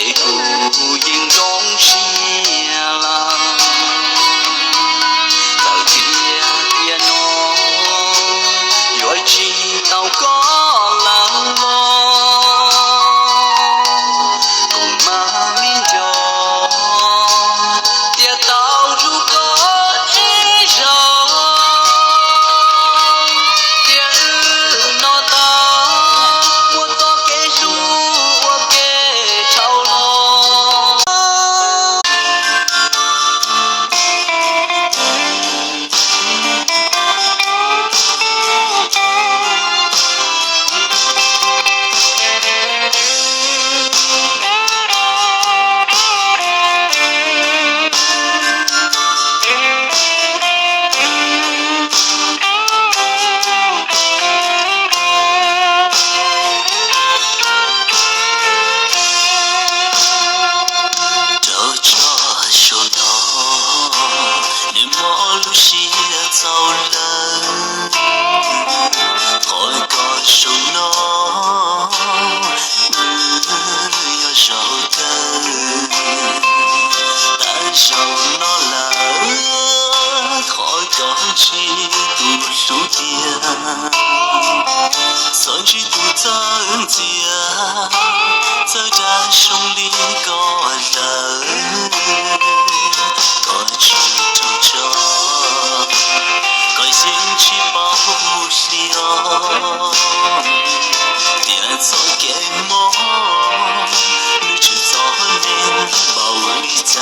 给孤影中情郎，到天边哦，要知道个人咯，共嘛面着，跌倒如个一生，天日那大，我多给路，我给潮咯。是走人，海角上咯，你要守得，但上那了，海角只独数点，算是独增加，在这上里个人，个去着着。心去保留，点错给梦，你只做年保你在。